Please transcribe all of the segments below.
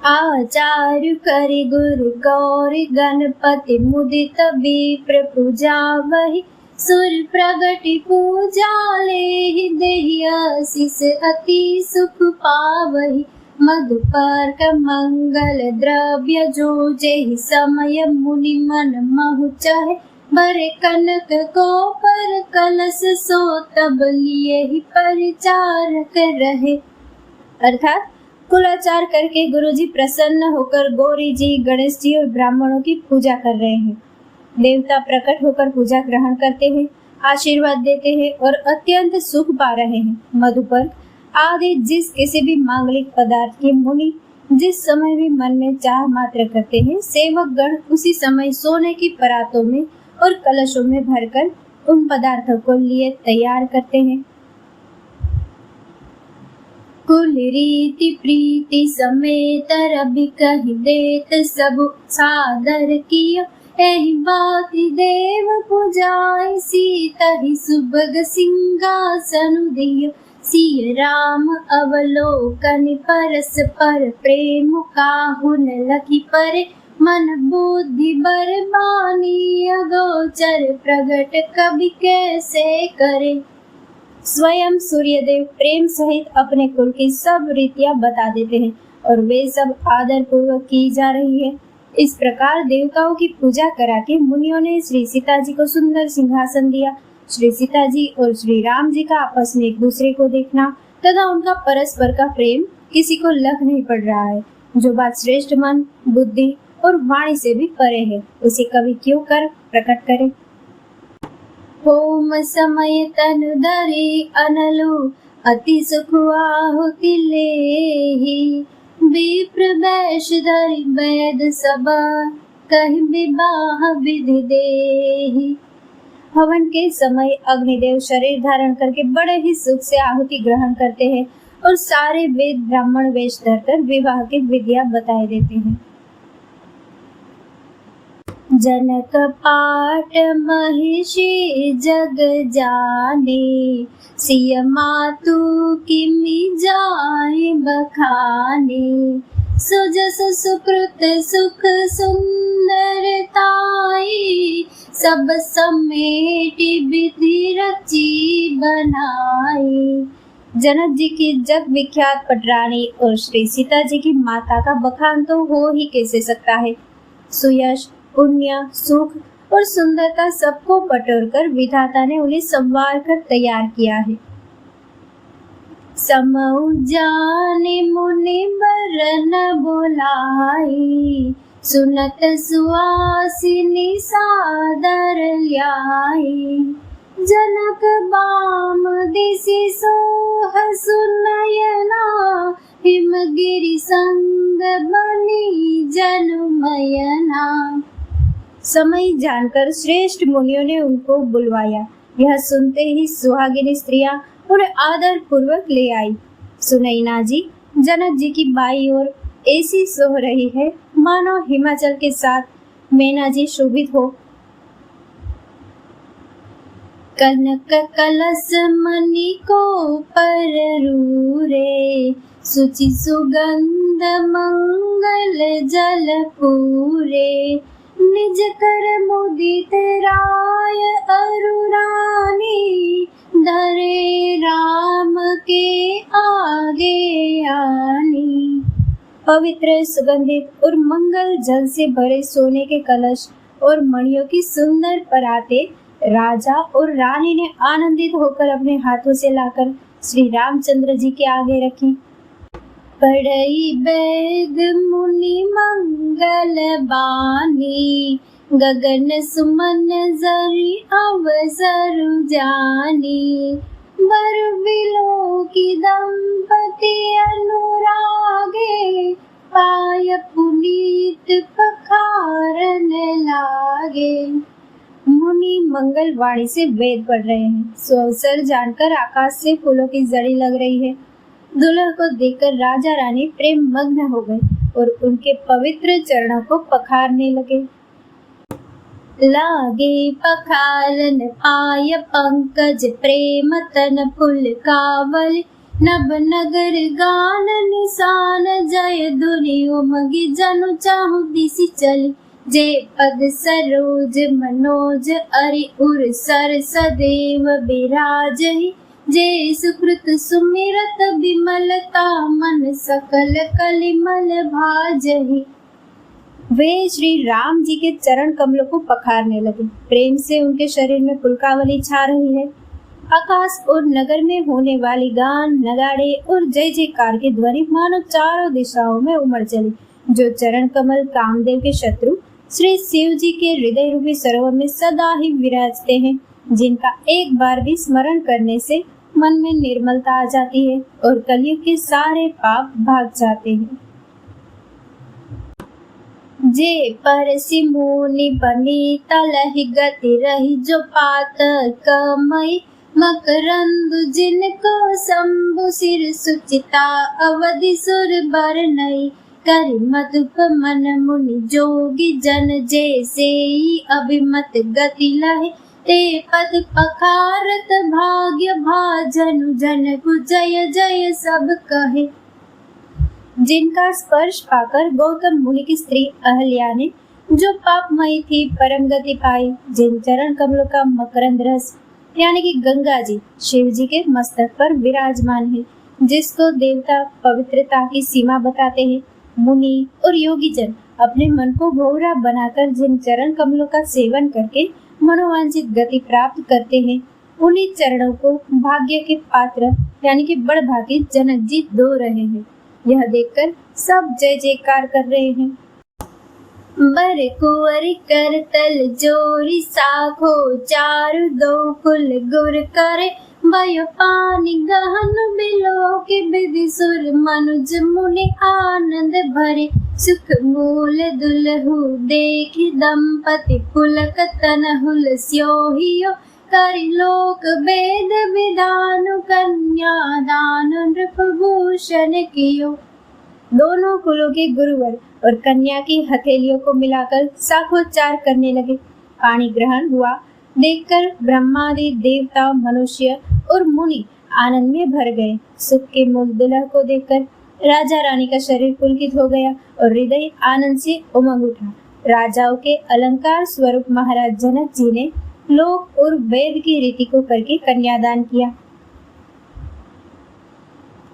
आचार्य करि गुरु गौरी गणपति मुदित विप्र पूजा वही सुर प्रगति पूजा लेहि देहि आशीष अति सुख पावहि मधुपर्क मंगल द्रव्य जो जेहि समय मुनि मन महु चाहे बरे कनक को पर कलश सो तब लिए ही परिचारक रहे। अर्थात कुलाचार करके गुरुजी प्रसन्न होकर गौरी जी, गणेश जी और ब्राह्मणों की पूजा कर रहे हैं। देवता प्रकट होकर पूजा ग्रहण करते हैं, आशीर्वाद देते हैं और अत्यंत सुख पा रहे हैं। मधुपर्क आदि जिस किसी भी मांगलिक पदार्थ के मुनि जिस समय भी मन में चाह मात्र करते हैं, सेवक गण उसी समय सोने की परातों में और कलशों में भरकर उन पदार्थों को लिए तैयार करते हैं। कुल रीति प्रीति समेत रवि कहि देत सब सादर किया एहि बात देव पुजाय सीतहि सुभग सिंहासन दियो सिय राम अवलोकन परस पर प्रेम काहुन लखी परे मन बुद्धि बरबानी अगोचर प्रगट कवि कैसे करे। स्वयं सूर्यदेव प्रेम सहित अपने कुल की सब रीतियां बता देते हैं और वे सब आदर पूर्वक की जा रही है। इस प्रकार देवताओं की पूजा करा के मुनियों ने श्री सीता जी को सुंदर सिंहासन दिया। श्री सीता जी और श्री राम जी का आपस में एक दूसरे को देखना तथा उनका परस्पर का प्रेम किसी को लग नहीं पड़ रहा है। जो बात श्रेष्ठ मन, बुद्धि और वाणी से भी परे है, उसे कवि क्यों कर प्रकट करे। होम समय तनु धरि अनलु अति सुख आहुति लेहि विप्र वैश धरि वैद सभा कहि विवाह विधि देहि। हवन के समय अग्निदेव शरीर धारण करके बड़े ही सुख से आहुति ग्रहण करते हैं और सारे वेद ब्राह्मण वेश धरकर विवाह की विधियां बताए देते हैं। जनक पाट महिषी जग जाने सिय मातु किमि जाय बखाने सुजस सुकृत सुख सुंदरताई सब समेटि विधि रची बनाई। जनक जी की जग विख्यात पटरानी और श्री सीता जी की माता का बखान तो हो ही कैसे सकता है। सुयश, पुण्य, सुख और सुंदरता सबको बटोरकर विधाता ने उन्हें संवार कर तैयार किया है। समऊ जाने मुनि बरन बोलाई सुनत सुआसिनी सादर ल्याई जनक बाम दिसि सोह सुनयना हिमगिरि संग बनी जनमयना। समय जानकर श्रेष्ठ मुनियों ने उनको बुलवाया। यह सुनते ही सुहागिनी स्त्रियां उन्हें आदर पूर्वक ले आई। सुनैना जी जनक जी की बाई ओर ऐसी सोह रही है मानो हिमाचल के साथ मैना जी शोभित हो। कनक कलश मणि को पररूरे सुचि सुगंध मंगल जल पूरे निज कर मुदित राय अरुरानी धरे राम के आगे आनी। पवित्र, सुगंधित और मंगल जल से भरे सोने के कलश और मणियों की सुंदर पराते राजा और रानी ने आनंदित होकर अपने हाथों से लाकर श्री रामचंद्र जी के आगे रखी। पढ़ई वेद मुनि मंगल बानी गगन सुमन जरि अवसर जानी वर बिलो की दंपति अनुरागे पाय पुनीत पखारन लागे। मुनि मंगल वाणी से वेद पढ़ रहे हैं। सुअवसर जानकर आकाश से फूलों की जड़ी लग रही है। दुल्हा को देखकर राजा रानी प्रेम मग्न हो गए और उनके पवित्र चरणों को पखारने लगे। लागे पखालन पाय पंकज प्रेम तन फुल कावल नभ नगर गान निशान जय धुनि उमगी जनु चाहु दिशि चली जे पद सरोज मनोज अरि उर सर सदैव बिराजहि जे सुकृत सुमिरत विमलता मन सकल कलिमल भाजहि। वे श्री राम जी के चरण कमलों को पखारने लगे। प्रेम से उनके शरीर में पुलकावली छा रही है। आकाश और नगर में होने वाली गान नगाड़े और जय जयकार की ध्वनि मानो चारों दिशाओं में उमड़ चली। जो चरण कमल कामदेव के शत्रु श्री शिव जी के हृदय रूपी सरोवर में सदा ही विराजते हैं, जिनका एक बार भी स्मरण करने से मन में निर्मलता आ जाती है और कलयुग के सारे पाप भाग जाते हैं। जे परसि मुनि बनी तलहि गति रही जो पात कमई मकरंद जिनको शंभु सिर सुचिता अवधि सुर बरनई करि मधुप मन मुनि जोगी जन जैसे अभिमत गति लहे ते पद पखारत भाग्य भाजनु जन को जय जय सब कहे। जिनका स्पर्श पाकर गौतम मुनि की स्त्री अहल्या ने जो पापमयी थी परम गति पाई, जिन चरण कमलों का मकरंद रस यानी कि गंगा जी शिव जी के मस्तक पर विराजमान है, जिसको देवता पवित्रता की सीमा बताते हैं। मुनि और योगी जन अपने मन को भौरा बनाकर जिन चरण कमलों का सेवन करके मनोवांछित गति प्राप्त करते हैं, उन्हीं चरणों को भाग्य के पात्र यानी कि बड़भागी जनक जी धो रहे हैं। यह देखकर सब जय जयकार कर रहे हैं। बर कुंवर कर तल जोरी साखो चारु दो कुल गुर करे भयो पानी गहन बिलो के विधि सुर मनुज मुनि आनंद भरे सुख मूल दुलहु देखि दंपति पुलक तन हुलस्योहियो करि लोक वेद विधानु कन्या दान नृपभूषण कियो। दोनों कुलों के गुरुवर और कन्या की हथेलियों को मिलाकर साखोच्चार करने लगे। पानी ग्रहण हुआ देखकर ब्रह्मादि देवता मनुष्य और मुनि आनंद में भर गए। सुख के मूल दुल्हा को देखकर राजा रानी का शरीर पुलकित हो गया और हृदय आनंद से उमंग उठा। राजाओं के अलंकार स्वरूप महाराज जनक जी ने लोक और वेद की रीति को करके कन्यादान किया।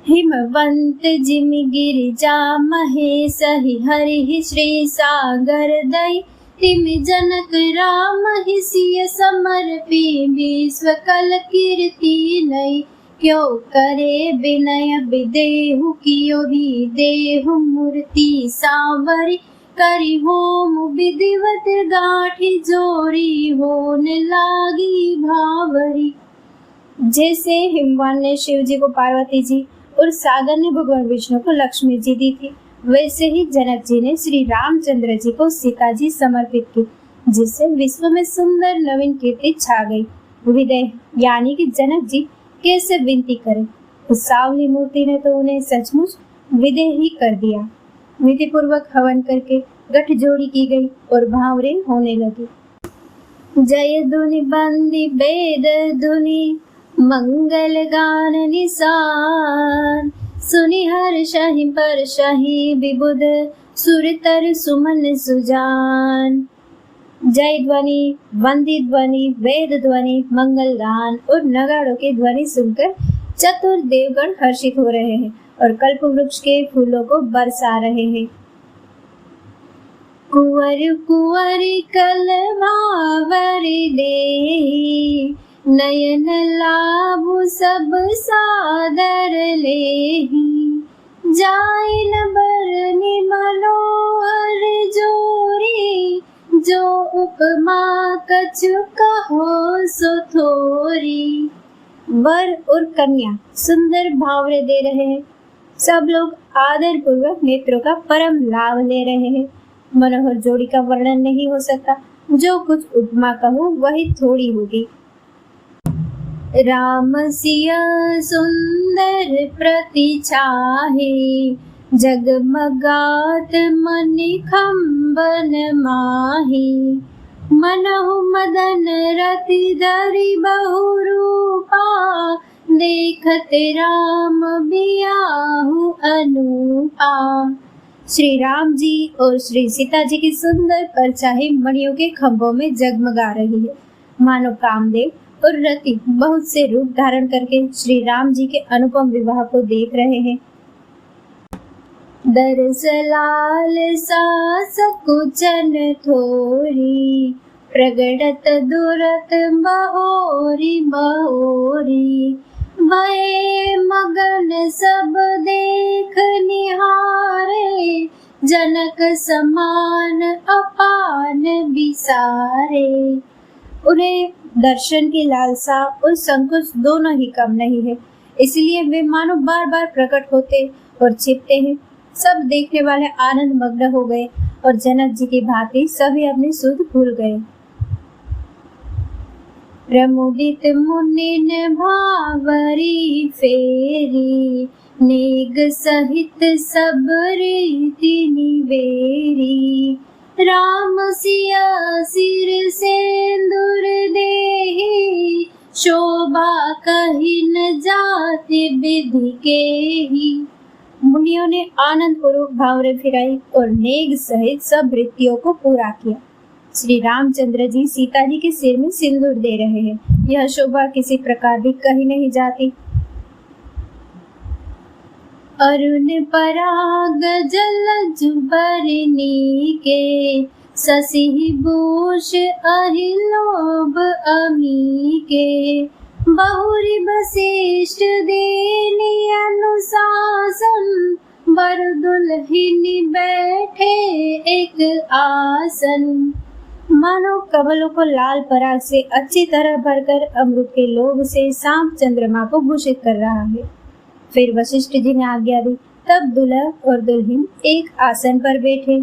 हिमवंत जिमि गिरिजा महेश हरि श्री सागर दई तिमि जनक राम ही सिय समर्पी विश्व कल कीर्ति नई क्यों करे विनय विदेहु कियो भी देहु मूर्ति सांवरी करी होम विधिवत गाठी जोरी होने लागी भावरी। जैसे हिमवान ने शिव जी को पार्वती जी और सागर ने भगवान विष्णु को लक्ष्मी जी दी थी, वैसे ही जनक जी ने श्री रामचंद्र जी को सीता जी समर्पित की, जिससे विश्व में सुंदर नवीन कीर्ति छा गई। विदय यानी कि जनक जी कैसे विनती करे, उस सावली मूर्ति ने तो उन्हें सचमुच विदय ही कर दिया। विधि पूर्वक हवन करके गठजोड़ी की गई और भावरे होने लगी। जय धुनि बंदी वेद धुनि मंगल गान निशान सुनि हर्षहि परषहि विबुध सुरतर सुमन सुजान। जय ध्वनि, वंदी ध्वनि, वेद ध्वनि, मंगल गान और नगाड़ों की ध्वनि सुनकर चतुर देवगण हर्षित हो रहे हैं और कल्प वृक्ष के फूलों को बरसा रहे हैं। कुंवर कुंवर कलभावरि देहि नयन लाभु सब सादर लेहि जाय न बरनि मनोहर जोरी जो उपमा कछु कहो सो थोरी। वर और कन्या सुंदर भावरे दे रहे हैं। सब लोग आदर पूर्वक नेत्रों का परम लाभ ले रहे हैं। मनोहर जोड़ी का वर्णन नहीं हो सकता, जो कुछ उपमा कहूँ वही थोड़ी होगी। राम सिया सुंदर प्रति छाहे जगमगात मनि खंबन माही मनहु मदन रति धरि बहु रूपा देखते राम बियाहु अनुपा। श्री राम जी और श्री सीता जी की सुंदर परछाई मणियों के खंभों में जगमगा रही है। मानो कामदेव और रति बहुत से रूप धारण करके श्री राम जी के अनुपम विवाह को देख रहे हैं। दरस लाल सा सकुचन थोरी, प्रगटत दुरत बहोरी बहोरी। भये मगन सब देख निहारे, जनक समान अपान बिसारे। उन्हें दर्शन की लालसा और संकोच दोनों ही कम नहीं है, इसलिए वे मानो बार बार प्रकट होते और छिपते हैं। सब देखने वाले आनंद मग्न हो गए और जनक जी की भांति सभी अपनी सुध भूल गए। प्रमुदित मुनिन भावरी फेरी, नेग सहित सब रीति निवेरी। राम सिया सिर सिंदूर देहि, शोभा कही न जाति विधि के ही। मुनियों ने आनंद पूर्वक भावरे फिराई और नेग सहित सब रीतियों को पूरा किया। श्री रामचंद्र जी सीता जी के सिर में सिंदूर दे रहे हैं, यह शोभा किसी प्रकार भी कहीं नहीं जाती। अरुण पराग जलज बरनी के, शशि भूष अहिलोभ अमी के। बहुरी वशिष्ठ देनी अनुशासन, वर दुल्हिनी बैठे एक आसन। मानो कमलों को लाल पराग से अच्छी तरह भरकर अमृत के लोभ से सांप चंद्रमा को भूषित कर रहा है। फिर वशिष्ठ जी ने आज्ञा दी, तब दुल्हा और दुल्हन एक आसन पर बैठे।